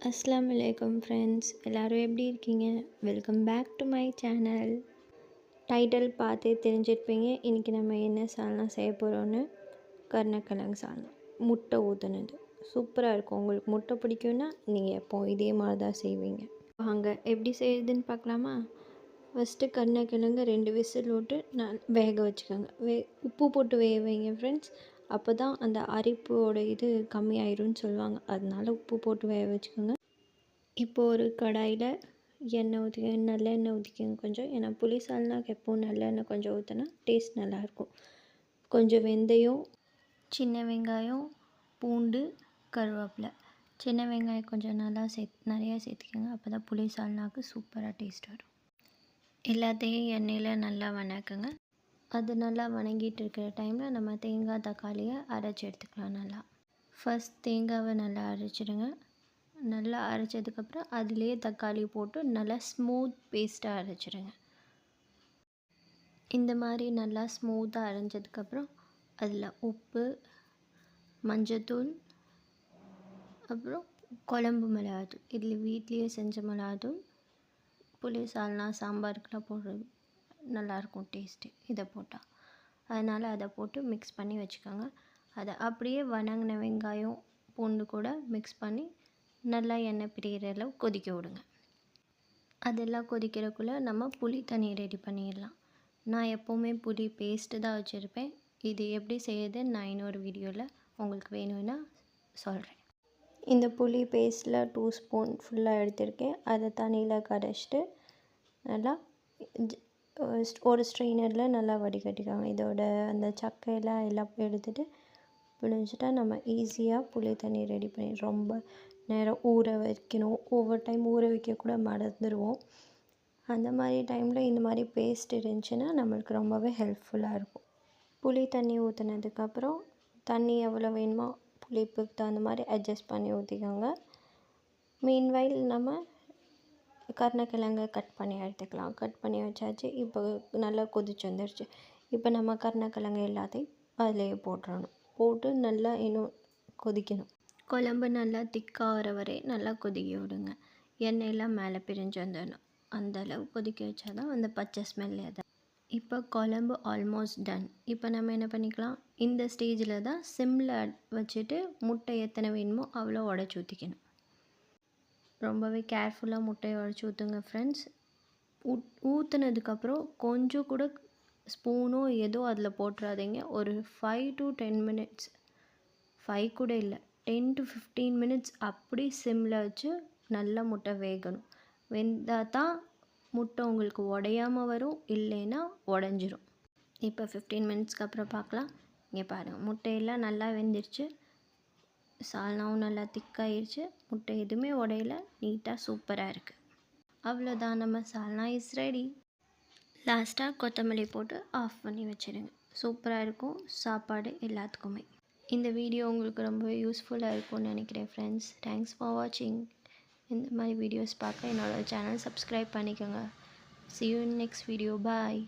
அஸ்ஸலாமு அலைக்கும் ஃப்ரெண்ட்ஸ், எல்லோரும் எப்படி இருக்கீங்க? Welcome back to my channel. Title பார்த்தே தெரிஞ்சிருப்பீங்க. இன்றைக்கி நம்ம என்ன சால்னா செய்ய போகிறோன்னு. கருணக்கிழங்கு சால்னா, முட்டை ஊற்றுனது சூப்பராக இருக்கும். உங்களுக்கு முட்டை பிடிக்கும்னா நீங்கள் எப்போ இதே மாதிரி தான் செய்வீங்க. வாங்க எப்படி செய்யுதுன்னு பார்க்கலாமா? ஃபஸ்ட்டு கருணக்கிழங்கு 2 விசில் விட்டு வேக வச்சுக்கோங்க. உப்பு போட்டு வேக வைங்க ஃப்ரெண்ட்ஸ். அப்போ தான் அந்த அரிப்போட இது கம்மியாயிரும்னு சொல்லுவாங்க. அதனால உப்பு போட்டு வேக வச்சுக்கோங்க. இப்போது ஒரு கடாயில் எண்ணெய் ஊற்றிக்கோங்க, நல்லெண்ணெய் ஊற்றிக்கோங்க கொஞ்சம். ஏன்னா புளி சால்னாக்கு எப்போவும் நல்லெண்ணெய் கொஞ்சம் ஊற்றினா டேஸ்ட் நல்லாயிருக்கும். கொஞ்சம் வெந்தயம், சின்ன வெங்காயம், பூண்டு, கருவேப்பிலை. சின்ன வெங்காயம் கொஞ்சம் நிறையா சேர்த்துக்கோங்க. அப்போ தான் புளி சால்னாக்கு சூப்பராக டேஸ்ட் வரும். எல்லாத்தையும் எண்ணெயில் நல்லா வணக்குங்க. அது நல்லா வணங்கிட்டு இருக்கிற டைமில் நம்ம தேங்காய் தக்காளியை அரைச்சி எடுத்துக்கலாம். நல்லா ஃபஸ்ட் தேங்காவை நல்லா அரைச்சிடுங்க. நல்லா அரைச்சதுக்கப்புறம் அதுலேயே தக்காளி போட்டு நல்லா ஸ்மூத் பேஸ்ட்டாக அரைச்சிடுங்க. இந்த மாதிரி நல்லா ஸ்மூத்தாக அரைஞ்சதுக்கப்புறம் அதில் உப்பு, மஞ்சத்தூள், அப்புறம் குழம்பு மிளகாத்தூள், இதில் வீட்லேயே செஞ்ச மிளகாத்தூள், புளி சால்னா சாம்பாருக்கெலாம் போடுறது நல்லாயிருக்கும் டேஸ்ட்டு இதை போட்டால். அதனால் அதை போட்டு மிக்ஸ் பண்ணி வச்சுக்கோங்க. அதை அப்படியே வணங்கின வெங்காயம், பூண்டு கூட மிக்ஸ் பண்ணி நல்லா எண்ணெய் பிரிகிற அளவு கொதிக்க விடுங்க. அதெல்லாம் கொதிக்கிறதுக்குள்ளே நம்ம புளி தண்ணி ரெடி பண்ணிடலாம். நான் எப்போவுமே புளி பேஸ்ட்டு தான் வச்சுருப்பேன். இது எப்படி செய்யுதுன்னு நான் இன்னொரு வீடியோவில் உங்களுக்கு வேணும்னா சொல்கிறேன். இந்த புளி பேஸ்ட்டில் 2 ஸ்பூன் ஃபுல்லாக எடுத்திருக்கேன். அதை தண்ணியில் கரைச்சிட்டு நல்லா ஒரு ஸ்ட்ரெயினரில் நல்லா வடிகட்டிக்காங்க. இதோட அந்த சக்கையெல்லாம் எல்லாம் எடுத்துகிட்டு பிழிஞ்சிட்டா நம்ம ஈஸியாக புளி தண்ணி ரெடி பண்ணி, ரொம்ப நேரம் ஊற வைக்கணும், ஒவ்வொரு டைம் ஊற வைக்கக்கூட மறந்துடுவோம். அந்த மாதிரி டைமில் இந்த மாதிரி பேஸ்ட் இருந்துச்சுன்னா நம்மளுக்கு ரொம்பவே ஹெல்ப்ஃபுல்லாக இருக்கும். புளி தண்ணி ஊற்றுனதுக்கப்புறம் தண்ணி எவ்வளோ வேணுமோ புளிப்புக்கு தகுந்த மாதிரி அட்ஜஸ்ட் பண்ணி ஊற்றிக்கோங்க. மீன்வைல் நம்ம கருணக்கிழங்கை கட் பண்ணி எடுத்துக்கலாம். கட் பண்ணி வச்சாச்சு. இப்போ நல்லா கொதிச்சு வந்துடுச்சு. இப்போ நம்ம கருணக்கிழங்கு எல்லாத்தையும் அதிலேயே போட்டுறணும். போட்டு நல்லா இன்னும் கொதிக்கணும். குழம்பு நல்லா திக்காகிற வரை நல்லா கொதிக்க விடுங்க. எண்ணெயெல்லாம் மேலே பிரிஞ்சு வந்துடணும். அந்தளவு கொதிக்க வச்சா தான் அந்த பச்சை ஸ்மெல் தான். இப்போ குழம்பு ஆல்மோஸ்ட் டன். இப்போ நம்ம என்ன பண்ணிக்கலாம், இந்த ஸ்டேஜில் தான் சிம்மில் வச்சுட்டு முட்டை எத்தனை வேணுமோ அவ்வளோ உடச்சி ஊற்றிக்கணும். ரொம்பவே கேர்ஃபுல்லாக முட்டையை உடச்சி ஊற்றுங்க ஃப்ரெண்ட்ஸ். ஊற்றுனதுக்கப்புறம் கொஞ்சம் கூட ஸ்பூனோ ஏதோ அதில் போட்டுறாதீங்க. ஒரு 5 to 10 மினிட்ஸ், 5 கூட இல்லை, 10 to 15 மினிட்ஸ் அப்படி சிம்மில் வச்சு நல்லா முட்டை வேகணும். வெந்தால் தான் முட்டை உங்களுக்கு உடையாமல் வரும், இல்லைன்னா உடஞ்சிரும். இப்போ 15 மினிட்ஸ்க்கு அப்புறம் பார்க்கலாம். இங்கே பாருங்கள், முட்டையெல்லாம் நல்லா வெந்துருச்சு. சால்னாவும் நல்லா திக்காயிருச்சு. முட்டை எதுவுமே உடையில, நீட்டாக சூப்பராக இருக்குது. அவ்வளோதான், நம்ம சால்னா இஸ் ரெடி. லாஸ்ட்டாக கொத்தமல்லி போட்டு ஆஃப் பண்ணி வச்சிடுங்க. சூப்பராக இருக்கும் சாப்பாடு எல்லாத்துக்குமே. இந்த வீடியோ உங்களுக்கு ரொம்பவே யூஸ்ஃபுல்லாக இருக்கும்னு நினைக்கிறேன் ஃப்ரெண்ட்ஸ். தேங்க்ஸ் ஃபார் வாட்சிங். இந்த மாதிரி வீடியோஸ் பார்க்க என்னோடய சேனல் சப்ஸ்கிரைப் பண்ணிக்கோங்க. See you in next video. Bye.